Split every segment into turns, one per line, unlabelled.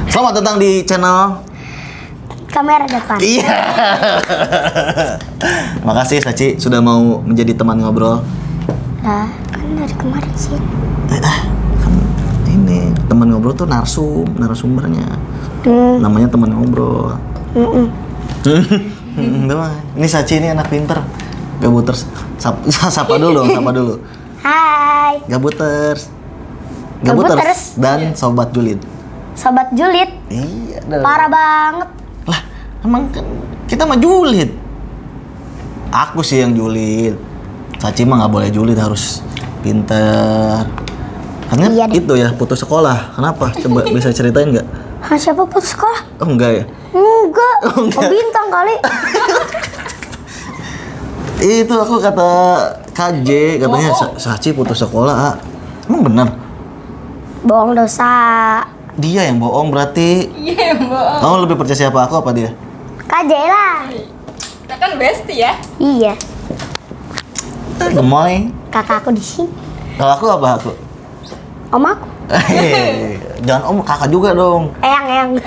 Selamat datang di channel
Kamera depan.
Iya. Makasih Saci sudah mau menjadi teman ngobrol.
Nah, kan dari kemarin sih.
Kan ini teman ngobrol tuh narasumbernya. Namanya teman ngobrol. Ini Saci ini anak pinter. Gabuters. Sapa dulu.
Hai.
Gabuters dan Sobat Julid.
Sobat Julid.
Iya dong.
Parah banget.
Lah, emang kan kita mah julid. Aku sih yang julid. Saci mah nggak boleh julid, harus pinter. Karena
Iya deh.
itu ya putus sekolah. Kenapa? Coba bisa ceritain nggak?
Hah, siapa putus sekolah?
Oh enggak ya?
Enggak.
Oh, enggak.
Oh, Bintang kali.
Itu aku kata KJ katanya Saci putus sekolah. Ah. Emang benar?
Bohong dosa.
Dia yang bohong berarti.
Iya, bohong.
Kamu lebih percaya siapa, aku apa dia?
KJ lah.
Kita kan bestie ya.
Iya.
Gemoy.
Kakak aku di sini.
Kalau aku apa aku?
Om aku.
Jangan om, kakak juga dong.
Eyang.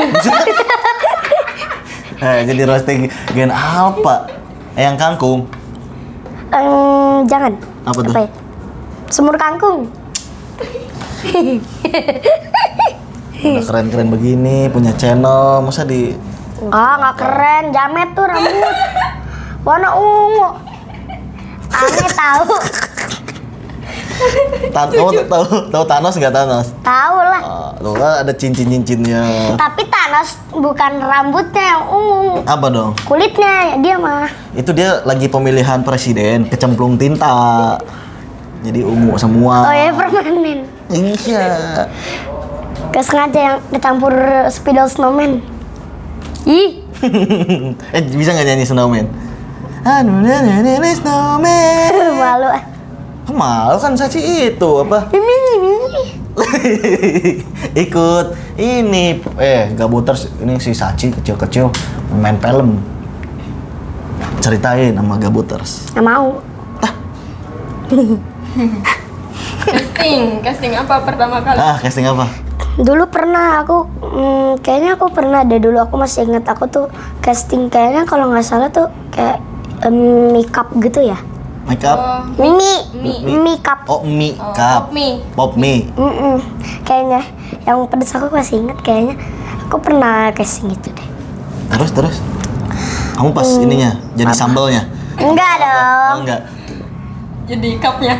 Jadi roasting gen apa? Yang kangkung.
Jangan.
Apa tuh?
Ya? Semur kangkung.
Udah keren-keren begini, punya channel, masa di...
Nggak keren. Jamet tuh rambut. Warna ungu. Aneh tahu.
Kamu tahu Thanos nggak Thanos?
Tahu lah.
Tuh kan ada cincin-cincinnya.
Tapi Thanos bukan rambutnya yang ungu.
Apa dong?
Kulitnya dia mah.
Itu dia lagi pemilihan presiden, kecemplung tinta. Jadi ungu semua.
Oh ya, permanen.
Iya.
Gak sengaja yang kecampur spidol snowman. Ih.
Bisa nggak nyanyi snowman? Aduh, nyanyi snowman.
Malu ah.
Malu kan Saci itu apa? Ikut ini Gabuters ini si Saci kecil-kecil main film. Ceritain sama Gabuters.
Nggak mau.
Casting apa pertama kali?
Casting apa?
Dulu pernah aku, kayaknya aku pernah deh dulu, aku masih ingat aku tuh casting kayaknya kalau nggak salah tuh kayak makeup gitu ya.
Makeup?
Makeup.
Oh, makeup. Pop me.
Kayaknya yang pedes aku masih ingat kayaknya aku pernah casting itu deh.
Terus? Kamu pas ininya jadi sambalnya?
Enggak dong.
Oh, enggak.
Jadi cupnya.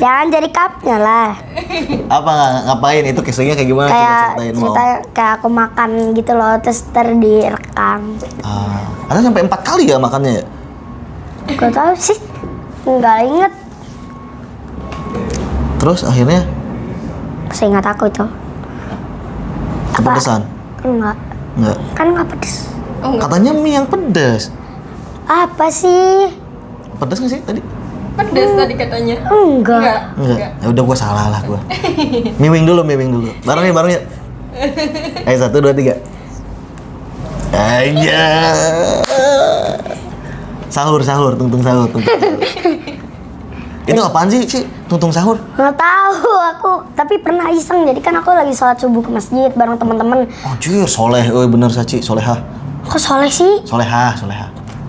Jangan jadi cupnya lah.
Apa ngapain itu castingnya kayak gimana? Coba
Kayak
ceritain
ceritanya kayak aku makan gitu loh, terus direkam.
Ada sampai 4 kali ya makannya ya?
Gak tau sih, nggak inget.
Terus akhirnya
Seingat aku itu.
kepedesan?
Enggak,
Enggak.
kan nggak pedes.
Oh, enggak.
Katanya mie yang pedas.
Apa sih?
Pedas nggak sih tadi?
Pedas tadi katanya.
Enggak.
Enggak. Ya udah gua salah lah gua. Miwing dulu. Bareng ya. 1, 2, 3. Aja. Sahur, tungtung sahur. Itu apaan sih, tungtung sahur?
Nggak tahu aku, tapi pernah iseng. Jadi kan aku lagi sholat subuh ke masjid bareng teman-teman.
Anjir, soleh, bener Saci, solehah.
Kok soleh sih?
Solehah.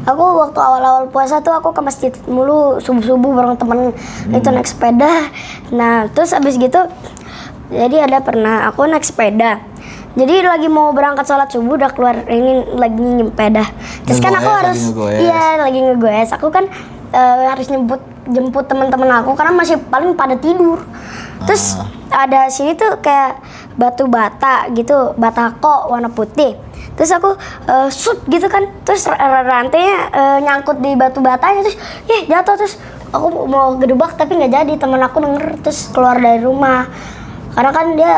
Aku waktu awal-awal puasa tuh aku ke masjid mulu subuh-subuh bareng temen. Itu naik sepeda. Nah terus abis gitu, jadi ada pernah aku naik sepeda. Jadi lagi mau berangkat sholat subuh udah keluar ini lagi nyempeda. Terus kan aku harus lagi ngegoes. Aku kan harus jemput teman-teman aku karena masih paling pada tidur. Terus ada sini tuh kayak batu bata gitu, batako warna putih. Terus aku shoot gitu kan, terus rantainya nyangkut di batu batanya, terus jatuh. Terus aku mau gedebak tapi nggak jadi, teman aku denger terus keluar dari rumah karena kan dia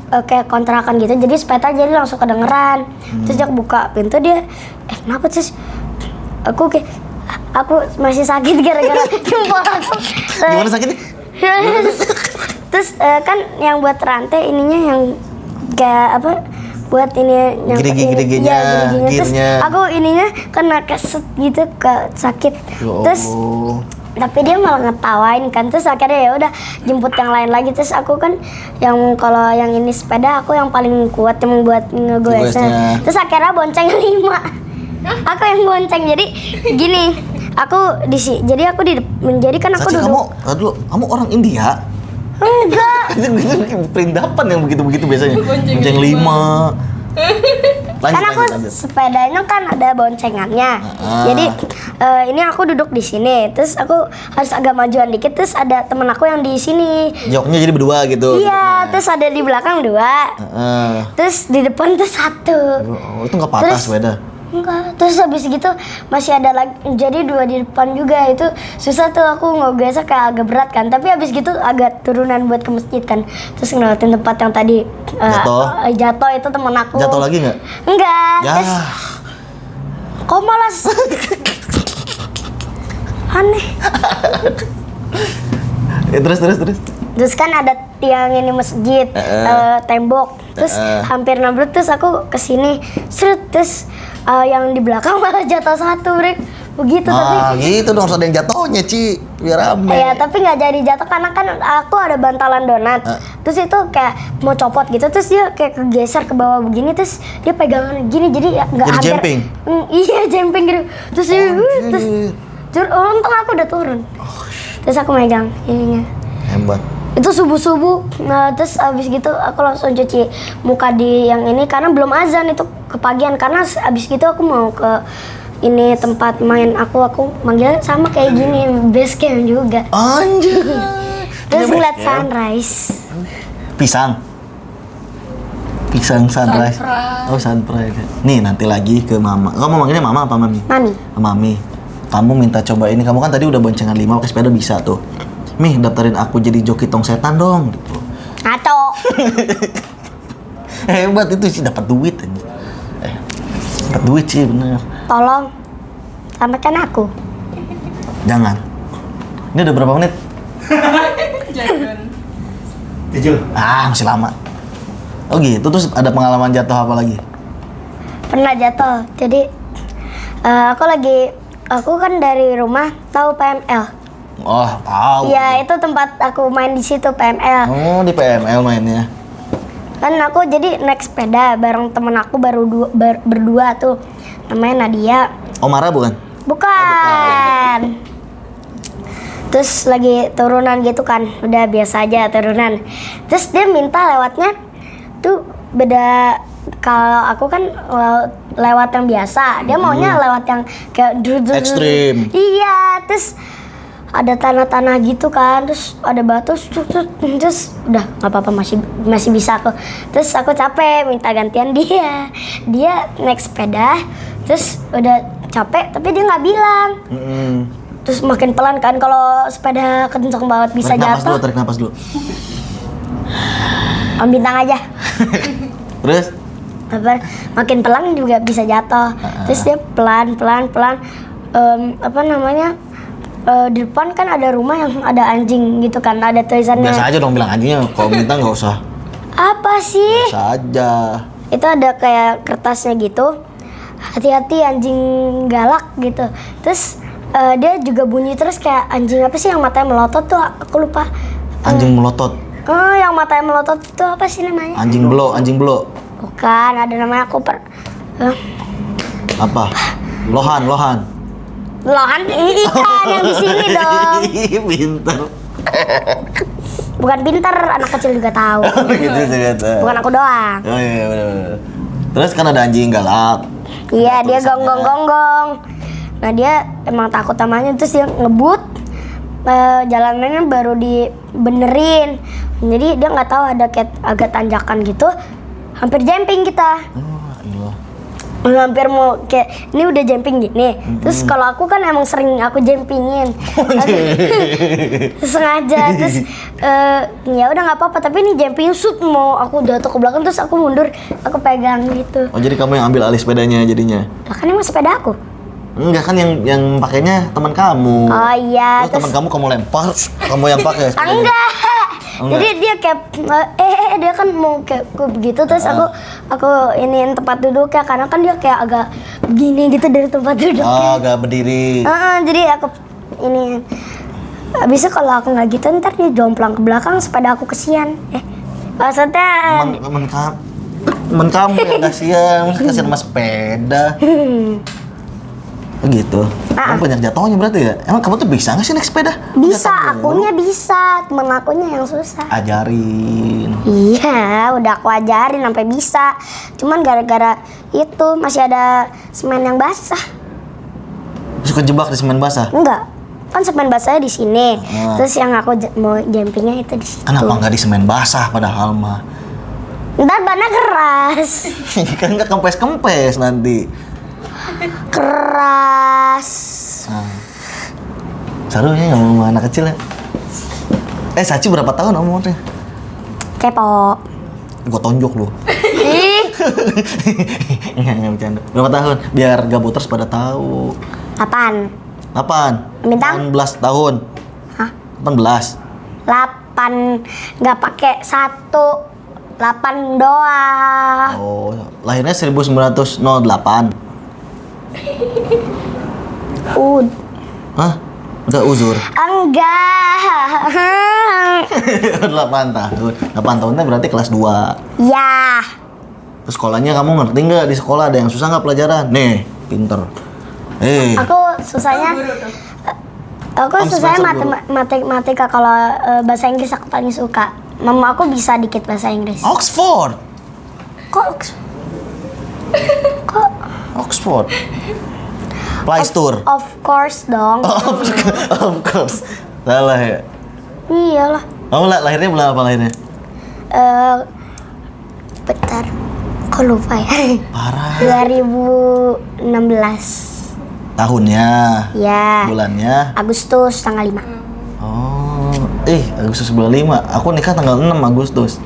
kayak kontrakan gitu, jadi sepeda jadi langsung kedengeran. Terus dia buka pintu, dia kenapa? Terus aku masih sakit gara-gara jempol aku.
Gimana sakitnya?
Terus kan yang buat rantai ininya yang kayak apa, buat ini yang
gigi-giginya,
terus aku ininya kena keset gitu, ke sakit.
Ya
Terus tapi dia malah ngetawain kan, terus akhirnya ya udah jemput yang lain lagi, terus aku kan yang kalau yang ini sepeda aku yang paling kuat yang buat
Ngegoesnya.
ngegoesnya, terus akhirnya bonceng 5. Aku yang bonceng, jadi gini, aku jadi aku jadi kan aku
Saci,
duduk.
kamu orang India?
Enggak.
Itu perindapan yang begitu-begitu biasanya.
Bonceng
Bonceng 5.
Kan aku sepedanya kan ada boncengannya. Jadi ini aku duduk di sini, terus aku harus agak majuan dikit, terus ada temen aku yang di sini.
Joknya jadi berdua gitu.
Iya, terus ada di belakang 2. Terus di depan tuh 1.
Oh, itu nggak patah
Terus-
sepeda?
Enggak, terus habis gitu masih ada lagi, jadi 2 di depan juga. Itu susah tuh, aku ngegesek kayak agak berat kan, tapi habis gitu agak turunan buat ke masjid kan, terus ngelewatin tempat yang tadi jatuh itu temen aku.
Jatuh lagi nggak?
Enggak.
Ya.
Terus kok malah aneh.
Terus.
Terus kan ada tiang ini masjid, tembok, terus hampir nabrak, terus aku kesini, terus yang di belakang malah jatuh 1, Rik. Begitu tapi.
Gitu dong, harus ada yang jatuhnya, Ci. Biar rame.
Ya, tapi nggak jadi jatuh karena kan aku ada bantalan donat. Terus itu kayak mau copot gitu, terus dia kayak kegeser ke bawah begini, terus dia pegangan gini, jadi ya nggak
Jadi
hampir.
jumping?
Iya, jumping gitu. Terus untung aku udah turun. Terus aku megang ininya.
Hebat.
Itu subuh-subuh. Nah, terus abis gitu aku langsung cuci muka di yang ini karena belum azan, itu kepagian, karena abis gitu aku mau ke ini tempat main aku manggil sama kayak gini, base camp juga.
Anjir.
Terus
Ini
ngeliat
base camp.
sunrise.
Pisang sunrise.
Sunrise.
Oh, sunrise. Nih, nanti lagi ke mama. Kamu manggilnya mama apa mami?
Mami.
Mami. Kamu minta coba ini. Kamu kan tadi udah boncengan 5 pakai sepeda bisa tuh. Mih, daftarin aku jadi joki tong setan dong gitu.
Ngaco.
Hebat itu sih, dapat duit aja. Dapat duit sih bener.
Tolong selamatkan aku.
Jangan. Ini udah berapa menit?
Jangan.
7. Masih lama. Oh gitu, terus ada pengalaman jatuh apa lagi?
Pernah jatuh. Jadi aku kan dari rumah tahu PML.
Oh, tahu.
Iya, itu tempat aku main di situ, PML.
Oh, di PML mainnya.
Kan aku jadi naik sepeda bareng temen aku berdua tuh, namanya Nadia.
Omara bukan?
Bukan. Terus lagi turunan gitu kan, udah biasa aja turunan. Terus dia minta lewatnya tuh beda. Kalau aku kan lewat yang biasa, dia maunya lewat yang kayak
Ekstrim.
Iya, terus ada tanah-tanah gitu kan, terus ada batu, terus udah nggak apa-apa, masih bisa aku. Terus aku capek minta gantian dia naik sepeda, terus udah capek tapi dia nggak bilang. Terus makin pelan kan, kalau sepeda kenceng banget bisa jatuh.
Tarik napas dulu.
Om bintang aja.
Terus?
Makin pelan juga bisa jatuh. Terus dia pelan. Di depan kan ada rumah yang ada anjing gitu kan, ada tulisannya.
Biasa aja dong bilang anjingnya, kalau minta nggak usah.
Apa sih?
Biasa aja.
Itu ada kayak kertasnya gitu. Hati-hati anjing galak gitu. Terus dia juga bunyi terus kayak anjing apa sih yang matanya melotot tuh, aku lupa.
Anjing melotot.
Yang matanya melotot itu apa sih namanya?
Anjing belok.
Bukan, ada namanya
Apa? Lohan.
Lohan ikan yang di sini dong.
Pinter.
Bukan pinter, anak kecil juga tahu.
Gitu ternyata.
Bukan aku doang.
Oh iya benar. Terus kan ada anjing galak.
Iya, dia
Tulisannya.
gonggong. Nah, dia emang takut namanya, terus dia ngebut. Jalanannya baru dibenerin. Jadi dia nggak tahu ada kayak agak tanjakan gitu. Hampir jumping kita.
Oh, iya.
Hampir mau kayak ini udah jumping gini. Terus kalau aku kan emang sering aku jumpingin. Sengaja. Terus ya udah nggak apa-apa, tapi ini jumping shoot mau aku jatuh ke belakang, terus aku mundur, aku pegang gitu.
Oh jadi kamu yang ambil alih sepedanya jadinya?
Lah kan emang sepeda aku.
Enggak kan yang pakainya teman kamu.
Oh iya,
Terus teman kamu lempar, kamu yang pakai sepedanya.
enggak.
Oh, enggak?
Jadi dia kayak dia kan mau kayak begitu, terus aku iniin tempat duduknya karena kan dia kayak agak begini gitu dari tempat duduknya.
Oh, agak berdiri.
Jadi aku ini. Abis itu kalau aku nggak gitu ntar dia jomplang ke belakang sepeda aku kesian. Maksudnya
Temen kamu yang kasihan, masa kasihan sama sepeda. Gitu. Kamu banyak jatuhnya berarti ya? Emang kamu tuh bisa nggak sih naik sepeda?
Bisa,
Jatuh mulu.
akunya bisa, temen akunya yang susah.
Ajarin.
Iya, udah aku ajarin sampai bisa. Cuman gara-gara itu masih ada semen yang basah.
Suka jebak di semen basah.
Enggak, kan semen basahnya di sini.
Ah.
Terus yang aku mau jumpingnya itu di situ.
Kenapa nggak di semen basah padahal mah?
Ntar bannya keras.
Kan nggak kempes-kempes nanti.
Keras.
Nah. Serunya ngomong sama anak kecil ya. Saci berapa tahun umurnya?
Kepo.
Gue tonjok lu.
Ih,
Nggak bercanda. Berapa tahun? Biar gabuters pada tahu.
8.
8.
Bintang?
18 tahun.
Hah?
18.
8. Nggak pakai 1. 8 doang.
Oh, lahirnya 1908. Hah? Udah uzur?
Enggak.
8 tahun. 8 tahunnya berarti kelas 2.
Ya.
Terus sekolahnya kamu ngerti nggak di sekolah ada yang susah nggak pelajaran? Nih, pinter.
Aku susahnya aku
Kamu
susahnya
semester
matematika. Kalau bahasa Inggris aku paling suka. Mama aku bisa dikit bahasa Inggris.
Oxford.
Kok
Oxford. Playstore.
of course dong.
Of course. Salah ya.
Iyalah.
Kamu lahirnya bulan apa lahirnya?
Bentar. Kok lupa ya?
Parah.
2016.
Tahunnya.
Ya.
Bulannya.
Agustus tanggal 5.
Oh, Agustus bulan 5. Aku nikah tanggal 6 Agustus.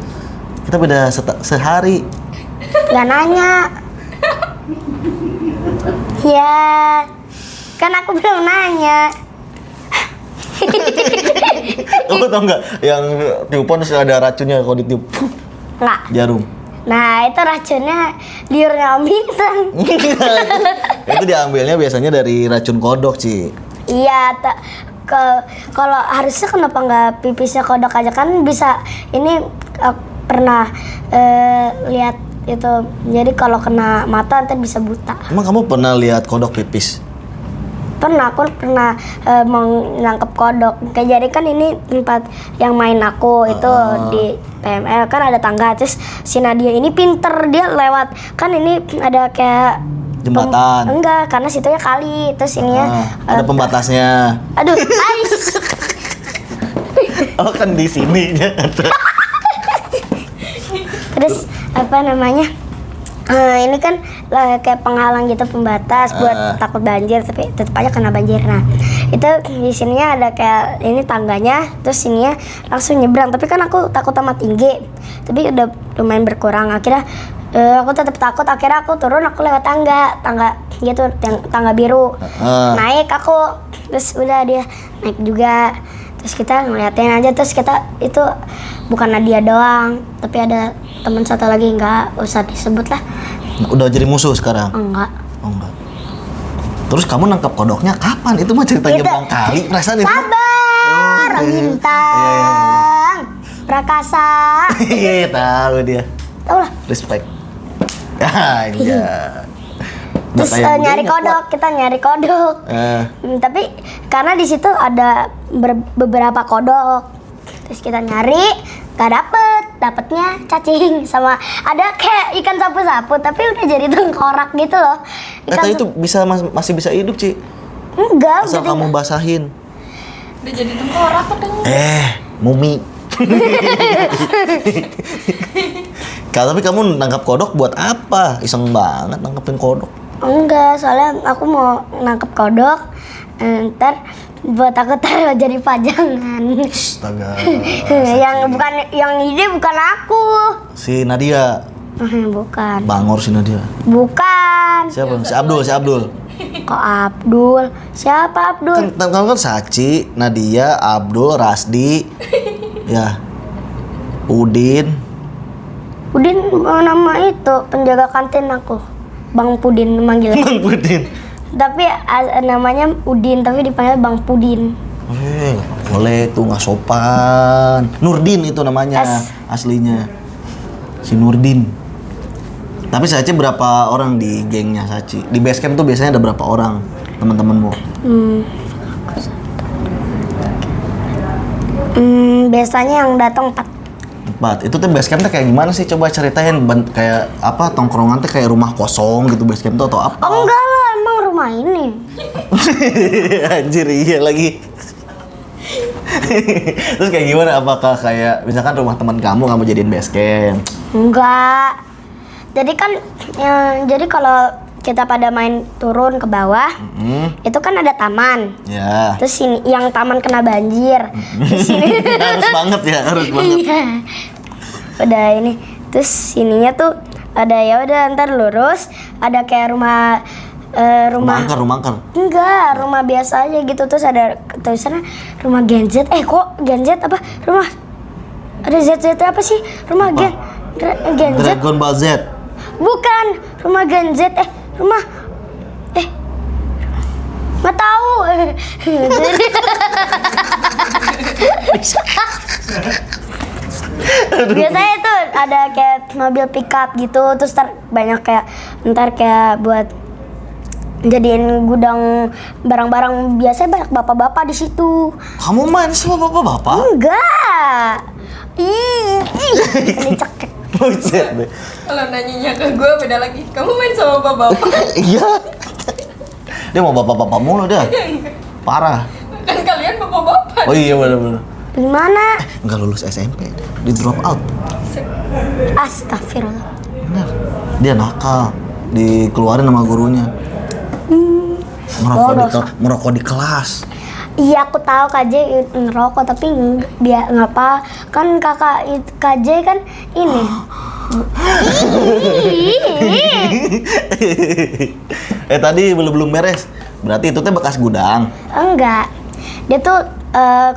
Kita beda sehari.
Gak nanya. Ya. Kan aku belum nanya.
Kamu tau nggak yang tiupan terus ada racunnya kalau ditiup?
Enggak.
Jarum.
Nah, itu racunnya liurnya Om Bintang.
Itu diambilnya biasanya dari racun kodok, Ci.
Iya, kalau harusnya kenapa nggak pipisnya kodok aja, kan bisa. Ini pernah lihat itu. Jadi kalau kena mata nanti bisa buta.
Emang kamu pernah lihat kodok pipis?
Pernah, aku pernah mau nangkep kodok. Kayak jadi kan ini tempat yang main aku itu di PML kan ada tangga. Terus si Nadia ini pinter, dia lewat kan ini ada kayak
Jembatan.
enggak, karena situnya kali. Terus ininya
Ada pembatasnya.
aduh, ais.
Oh, kan di sini.
Terus apa namanya? Ini kan kayak penghalang gitu, pembatas buat takut banjir, tapi tetap aja kena banjir. Nah, itu di sininya ada kayak ini tangganya, terus sininya langsung nyebrang. Tapi kan aku takut sama tinggi, tapi udah lumayan berkurang. Akhirnya aku tetap takut. Akhirnya aku turun, aku lewat tangga gitu, tangga biru. Naik aku, terus udah dia naik juga. Terus kita ngeliatin aja, terus kita itu bukan Nadia doang, tapi ada teman satu lagi, nggak usah disebut lah.
Udah jadi musuh sekarang?
Enggak.
Oh, enggak. Terus kamu nangkap kodoknya kapan? Itu mah ceritanya
Itu-
bang kali perasaan itu.
Sabar,
Oh, iya.
Bintang, Prakasa.
Iya, tahu dia.
Tahu lah.
Respect. Iya.
Terus nyari kodok, kita nyari kodok. Tapi karena di situ ada beberapa kodok, terus kita nyari, gak dapetnya cacing sama ada kayak ikan sapu-sapu, tapi udah jadi tengkorak gitu loh.
Tapi itu bisa masih bisa hidup, Ci.
Enggak,
Asal
udah
kamu basahin.
Udah jadi tengkorak katanya.
Mumi. Tapi kamu nangkap kodok buat apa? Iseng banget nangkepin kodok.
enggak, soalnya aku mau nangkep kodok, ntar buat aku taruh jadi pajangan.
Astaga.
yang ide bukan aku.
Si Nadia.
Bukan.
Bangor si Nadia.
Bukan.
Siapa? Si Abdul.
Kok Abdul? Siapa Abdul?
Kan kamu kan Saci, Nadia, Abdul, Rasdi. Ya. Udin.
Udin nama itu penjaga kantin aku. Bang Pudin manggil.
Bang Udin.
Tapi namanya Udin, tapi dipanggil Bang Pudin.
Nggak boleh tuh, nggak sopan. Nurdin itu namanya aslinya. Si Nurdin. Tapi Saci berapa orang di gengnya Saci? Di base camp tuh biasanya ada berapa orang teman-temanmu?
Biasanya yang datang 4.
4. Itu tuh base camp tuh kayak gimana sih? Coba ceritain kayak apa tongkrongan tuh kayak rumah kosong gitu base camp tuh atau apa?
Oh enggak lah, emang rumah ini.
Anjir iya lagi. Terus kayak gimana? Apakah kayak misalkan rumah teman kamu jadiin base camp?
Enggak. Jadi kan jadi kalau kita pada main turun ke bawah, itu kan ada taman.
Ya.
Terus sini yang taman kena banjir. Terus sini
Harus banget ya, harus banget.
Iya. Udah ini. Terus sininya tuh ada ya udah ntar lurus, ada kayak rumah
Rumah angker.
Enggak, rumah biasa aja gitu. Terus ada tulisannya rumah Gen Z. Kok Gen Z apa? Rumah ada ZZ apa sih? Rumah Gen Z.
Dragon Ball Z.
Bukan, rumah Gen Z. Rumah nggak tahu. Biasanya itu ada kayak mobil pickup gitu, terus banyak kayak buat jadiin gudang barang-barang. Biasanya banyak bapak-bapak di situ.
Kamu main sama bapak-bapak?
Enggak. Ini cekek.
Buset deh.
Kalau nanyanya ke gue beda lagi. Kamu main sama bapak-bapak?
Iya. Dia mau bapak-bapak mulu dah. Parah.
Kan kalian bapak-bapak.
Oh iya benar-benar.
Gimana?
Enggak lulus SMP, di drop out.
Astagfirullah.
Benar. Dia nakal, dikeluarin sama gurunya. Merokok di kelas.
Iya aku tahu KJ ngerokok tapi dia nggak apa kan kakak KJ kan ini.
Tadi belum beres. Berarti itu teh bekas gudang.
Enggak. Dia tuh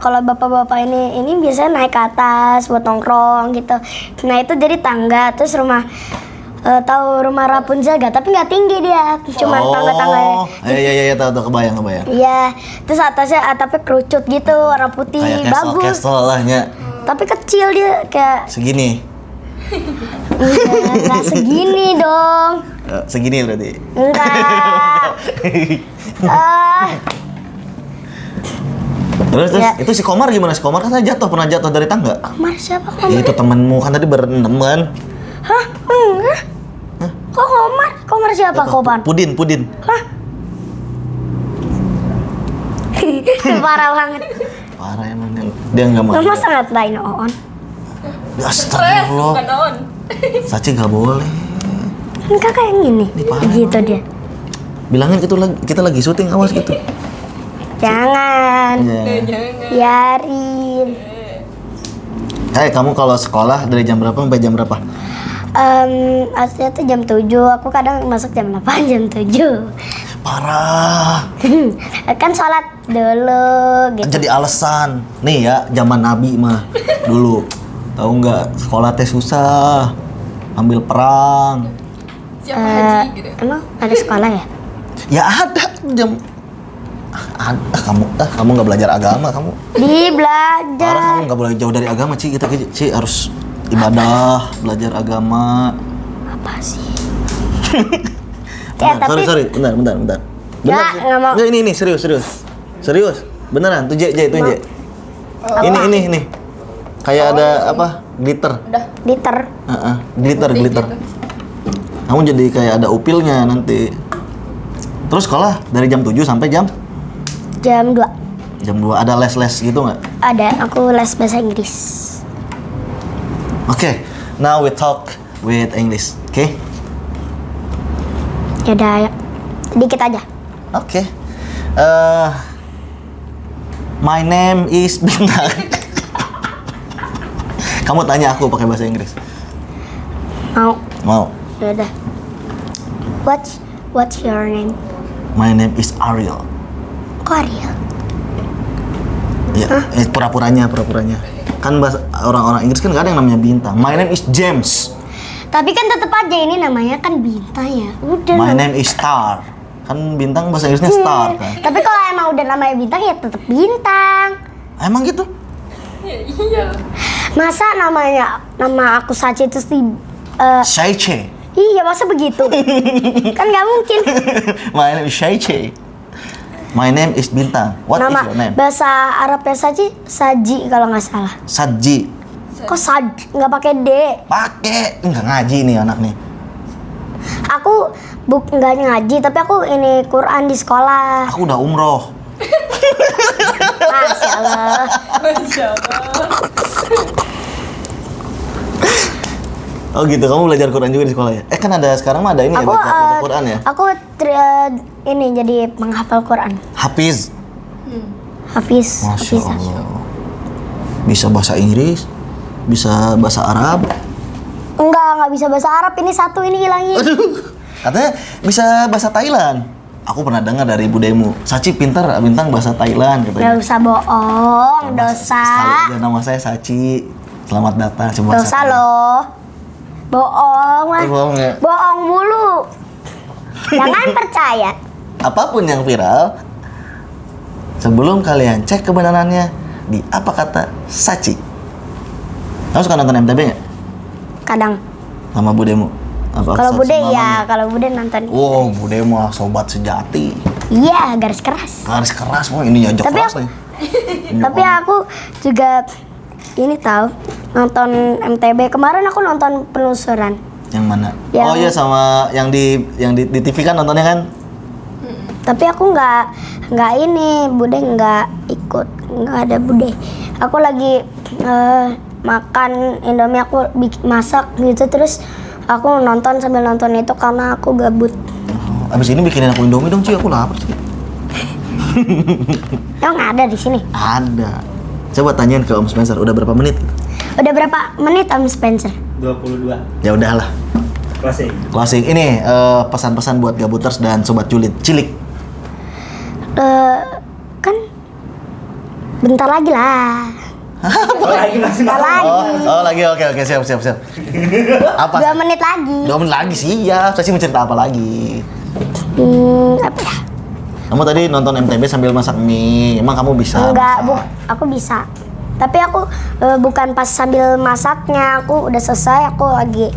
kalau bapak-bapak ini biasanya naik ke atas buat nongkrong gitu. Nah itu jadi tangga, terus rumah tahu rumah Rapunzel gak? Tapi nggak tinggi dia, cuman tangga-tangga.
Iya tahu kebayang.
Iya, terus atasnya atapnya kerucut gitu, warna putih,
Kayak
bagus.
castle lah nya.
Tapi kecil dia kayak
Segini.
nggak segini dong.
Segini berarti.
Enggak.
Terus
Ya.
itu si Komar gimana? Si Komar kan pernah jatuh dari tangga.
Komar siapa
Ya,
Komar?
itu temenmu kan tadi berenam kan?
Hah? Enggak. Kok Komar? Komar siapa Komar?
Pudin.
Hah? Parah banget.
Parah emang dia nggak mau.
Mama sangat lain Oon.
Ya,
Stres,
astagfirullah.
bukan on.
Saci nggak boleh.
Kan kakak yang gini.
parah
Gitu dia.
Bilangin kita lagi syuting, awas gitu.
Jangan.
Ya.
Jangan.
Biarin.
Kamu kalau sekolah dari jam berapa sampai jam berapa?
Aslinya tuh jam 7. Aku kadang masuk jam 8, jam 7.
Parah.
Kan sholat dulu gitu.
Jadi alasan. Nih ya, zaman Nabi mah dulu. Tahu nggak, sekolah teh susah. Ambil perang.
Siapa haji gitu.
Emang ada sekolah ya?
Ya ada jam. Kamu nggak belajar agama kamu.
Di
Parah,
belajar.
kamu nggak boleh jauh dari agama, Ci. Kita harus ibadah, belajar agama.
Apa sih?
Bentar,
tapi-
sorry, bentar.
Ya, nggak mau.
Nggak, ini serius. Beneran, tuh J, itu J. Ini. Kayak ada apa? Glitter.
Liter.
Glitter.
Gitu.
Kamu jadi kayak ada upilnya nanti. Terus sekolah dari jam 7 sampai jam
2.
jam 2 ada les-les gitu nggak?
Ada, aku les bahasa Inggris.
Oke, now we talk with English. Oke?
Yaudah, ayo. Dikit aja.
Oke. My name is Bintang. Kamu tanya aku pakai bahasa Inggris. Mau?
Yaudah. What's your name?
My name is Ariel.
Kok Ariel?
Ya, pura-puranya. Kan bahasa orang-orang Inggris kan nggak ada yang namanya Bintang. My name is James.
Tapi kan tetap aja ini namanya kan Bintang ya. Udah.
My name is Star. Kan bintang bahasa Inggrisnya star kan.
Tapi kalau emang udah namanya bintang ya tetap bintang.
Emang gitu?
Iya.
Masa
Nama aku Sachi itu sih
Shaiche.
iya masa begitu? Kan nggak mungkin.
My name is Shaiche. My name is Bintang. What is your name?
Bahasa Arabnya Saji kalau nggak salah.
Saji.
Kok Saji nggak pakai D?
Pakai. Enggak ngaji nih anak nih.
Aku nggak ngaji tapi aku ini Quran di sekolah.
Aku udah umroh.
Masya Allah.
Masya Allah.
Oh gitu, kamu belajar Quran juga di sekolah ya? Kan ada sekarang mah ada ini ya, baca Quran ya?
Aku ini jadi penghafal Quran.
Hafiz.
Hafiz.
Masya
Hafiz.
Allah. Bisa bahasa Inggris, bisa bahasa Arab.
Nggak bisa bahasa Arab. Ini satu ini hilangin.
Aduh, katanya bisa bahasa Thailand. Aku pernah dengar dari budemu. Sachi pintar bintang bahasa Thailand
Nggak
katanya.
usah bohong, dosa.
Sekali, nama saya Sachi. Selamat datang. Coba
Dosa loh. Bohong mah.
Bohong ya.
Bohong mulu. Jangan percaya.
Apapun yang viral, sebelum kalian cek kebenarannya di apa kata Sachi. Kamu suka nonton MTB nggak?
Kadang.
Sama budemu?
Kalau bude ya, kalau bude nonton.
Wow, bude mah sobat sejati.
Iya, garis keras.
Garis keras, wah ini nyajak
Tapi
keras
aku-
nih.
Tapi aku juga ini tahu nonton MTB kemarin aku nonton penelusuran.
Yang mana?
Yang-
Oh iya sama yang di TV kan nontonnya kan?
Tapi aku nggak ini, bude nggak ikut, nggak ada bude. Aku lagi makan Indomie, aku masak gitu terus aku nonton sambil nonton itu karena aku gabut.
Oh, abis ini bikinin aku Indomie dong, Ci. Aku lapar, Ci.
Emang ada di sini?
Ada. Coba tanyain ke Om Spencer, udah berapa menit?
Udah berapa menit Om Spencer?
22.
Ya udahlah.
Closing.
Closing. Ini pesan-pesan buat gabuters dan sobat cilik.
Kan bentar lagi lah.
Lagi masih
Bentar lagi.
Oh lagi, oke, siap. Apa?
2 menit lagi.
2 menit lagi, siap. Saya sih mau cerita apa lagi?
Apa ya?
Kamu tadi nonton MTB sambil masak mie. Emang kamu bisa
Enggak,
masak?
aku bisa. Tapi aku bukan pas sambil masaknya, aku udah selesai, aku lagi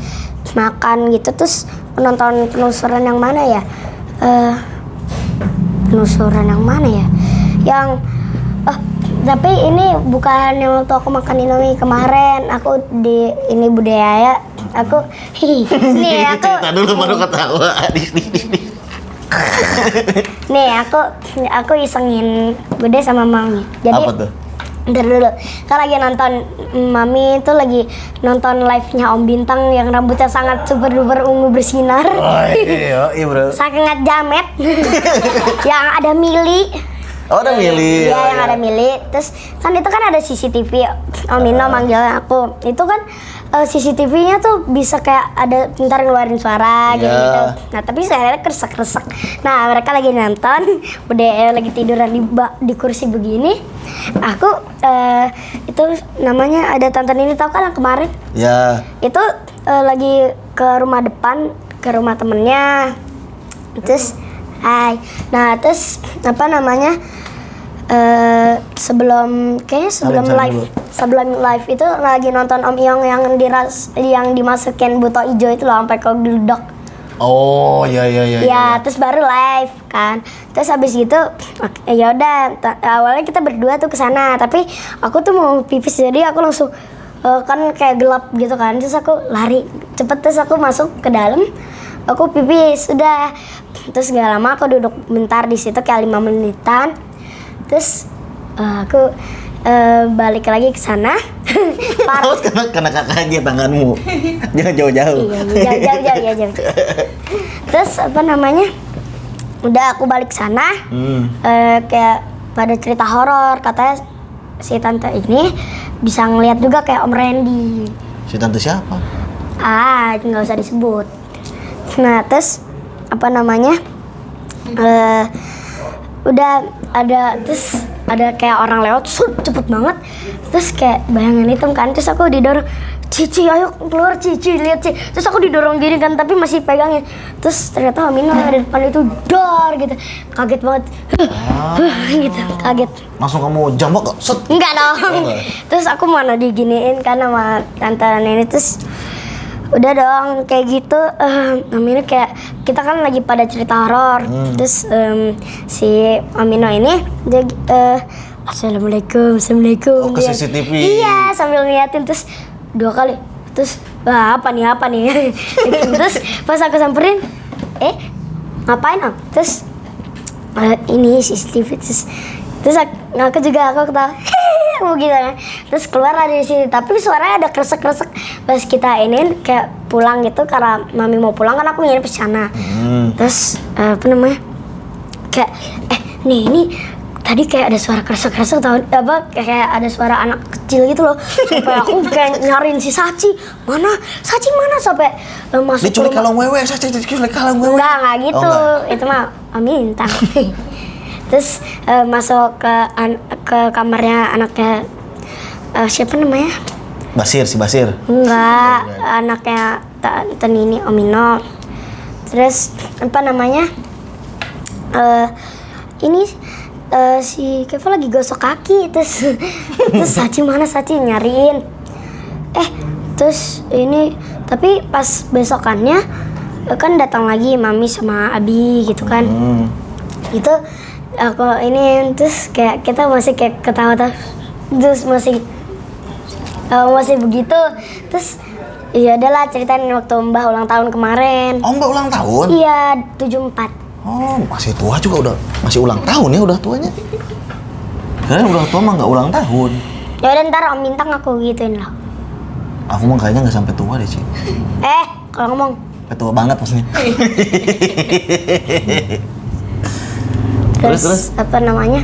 makan gitu terus nonton penelusuran yang mana ya? Penelusuran yang mana ya? Yang tapi ini bukan yang waktu aku makan Indomie kemarin. Aku di ini budaya aku nih aku
Cerita dulu baru ketawa.
nih aku isengin bude sama mami. Jadi
Apa tuh?
ntar dulu, kan lagi nonton mami itu lagi nonton live-nya Om Bintang yang rambutnya sangat super duper ungu bersinar.
Oh iya bro.
Sangat jamet. Yang ada Mili.
Oh udah milih.
Iya, yang ada Mili. Terus kan itu kan ada CCTV. Om Bino manggil aku. Itu kan CCTV-nya tuh bisa kayak ada ntar ngeluarin suara
Iya.
gitu. Nah, tapi saya kresek-kresek. Nah, mereka lagi nonton, udah lagi tiduran di kursi begini. Aku itu namanya ada Tante Nini, tahu kan yang kemarin?
Ya.
Itu lagi ke rumah depan, ke rumah temennya. Terus nah terus apa namanya sebelum
Salim
live
dulu.
sebelum live itu lagi nonton Om Iyong yang dimasukin buto hijau itu loh sampai ke gledok.
Oh iya.
Ya, terus baru live kan. Terus habis gitu ya udah awalnya kita berdua tuh ke sana, tapi aku tuh mau pipis jadi aku langsung kan kayak gelap gitu kan. Terus aku lari cepet, terus aku masuk ke dalam. Aku pipis udah. Terus gak lama aku duduk bentar di situ kayak 5 menitan. Terus aku balik lagi ke sana.
Terus kena kakaknya tanganmu. Jangan jauh-jauh.
Iya, jauh. Terus apa namanya? Udah aku balik sana. Kayak pada cerita horor katanya si tante ini bisa ngeliat juga kayak Om Randy.
Si tante siapa?
Nggak usah disebut. Nah, terus apa namanya? Udah ada kayak orang lewat cepet banget, terus kayak bayangan hitam kan, terus aku didorong Cici ayo keluar Cici, lihat Cici. Terus aku didorong gini kan, tapi masih pegangin. Terus ternyata Aminah ada di depan itu, dor gitu. Kaget banget. Gitu, kaget.
Langsung kamu jambak gak? Set.
Enggak dong.
enggak.
Terus aku mana diginiin kan sama tante ini, terus udah dong kayak gitu. Aminah kayak kita kan lagi pada cerita horor. Terus si Aminah ini dia Assalamualaikum.
Oh, ke
Dia-
CCTV.
Iya, sambil ngeliatin terus 2 kali. Terus wah, apa nih? Terus pas aku samperin, ngapain Am? Terus ini CCTV. Terus aku ketawa mau gitu kan. Terus keluar dari sini, tapi suaranya ada kresek-kresek pas kita ini kayak pulang gitu karena mami mau pulang kan aku nginep di sana. Terus apa namanya? Kayak ini tadi kayak ada suara kresek-kresek atau apa kayak ada suara anak kecil gitu loh. Sampai aku kayak nyariin si Saci mana sampai masuk
Diculik
ke rumah.
kalung wewe, saya diculik kalung wewe.
Enggak gitu.
Oh, enggak.
Itu mah Amintang. Terus masuk ke kamarnya anaknya siapa namanya?
Si Basir.
Enggak, anaknya Tante Nini Omino. Terus apa namanya? Ini si Keva lagi gosok kaki, terus Saci mana Saci nyariin. Terus ini tapi pas besokannya kan datang lagi Mami sama Abi gitu kan. Itu aku ini terus kayak kita masih kayak ketawa terus masih begitu. Terus ya udahlah ceritain waktu Mbah ulang tahun kemarin.
Oh, Mbak ulang tahun?
Iya, 74.
Oh, masih tua juga udah. Masih ulang tahun ya udah tuanya. Kalian udah tua mah nggak ulang tahun.
Ya udah ntar Om Bintang aku gituin lah.
Aku mah kayaknya nggak sampai tua deh, Ci.
Kalau ngomong.
Sampai tua banget maksudnya. Terus?
Apa namanya?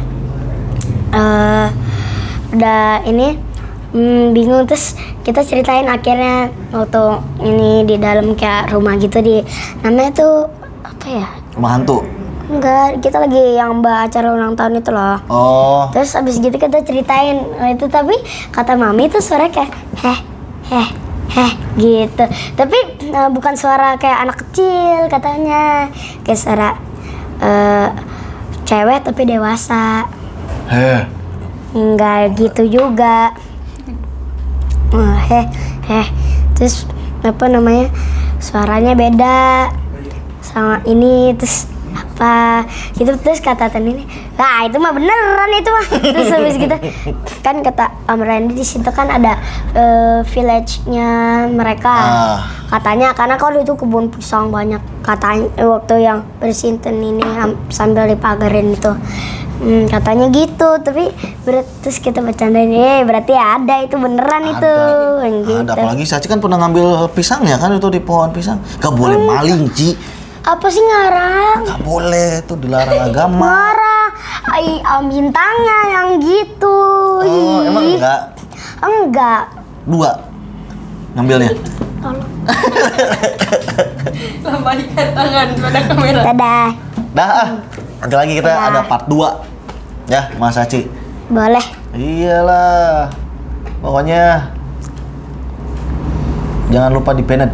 Udah ini bingung, terus kita ceritain akhirnya waktu ini di dalam kayak rumah gitu namanya tuh apa ya?
Rumah hantu.
Enggak, kita lagi yang acara ulang tahun itu loh.
Oh.
Terus abis gitu kita ceritain itu, tapi kata Mami tuh suara kayak heh gitu. Tapi bukan suara kayak anak kecil katanya, kayak suara cewek tapi dewasa. Enggak gitu juga. Terus apa namanya? Suaranya beda sama ini, terus apa gitu. Terus kata Tan ini, itu mah beneran itu mah. Terus habis gitu kan kata Om Randy di situ kan ada village-nya mereka. Katanya karena kalau itu kebun pisang banyak, katanya waktu yang bersihin Tan ini sambil dipagarin itu. Katanya gitu, tapi terus kita bercandain, berarti ada itu beneran itu. Gitu.
Ada, apalagi Saci kan pernah ngambil pisangnya kan itu di pohon pisang. Gak boleh maling, Ci.
Apa sih ngarang?
Gak boleh, itu dilarang agama.
Marah, bintangnya yang gitu.
Oh, emang enggak?
Enggak.
2 ngambilnya.
Tolong.
Lambaikan tangan pada kamera.
Dadah.
Dah, nanti lagi kita
Dadah.
ada part 2 ya, Mas Saci.
Boleh.
Iyalah, pokoknya jangan lupa di-banned.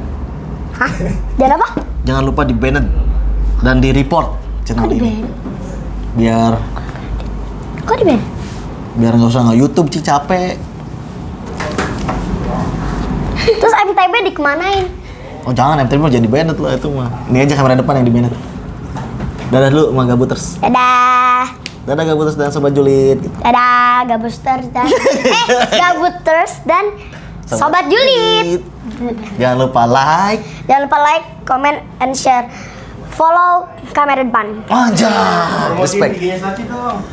Hah? Dan apa?
Jangan lupa di-banned dan di-report channel
Kok
ini.
di-ban?
Biar
Kok di-ban?
nggak usah YouTube, Ci, capek.
Terus MTB dikemanain?
Oh jangan, MTV mah jadi banned lah itu mah. Ini aja kamera depan yang di-banned. Dadah dulu sama Gabuters.
Dadah.
Dadah Gabuters dan Sobat Julid.
Dadah, Gabusters dan Gabuters dan Sobat Julid.
Jangan lupa like.
Jangan lupa like, comment, and share. Follow kamera depan.
Anjay, respect.
IG-nya Saci dong.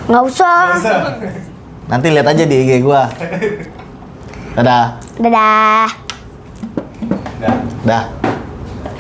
Nggak usah.
Nanti lihat aja di IG gua. Dadah.
Dadah.
Dah.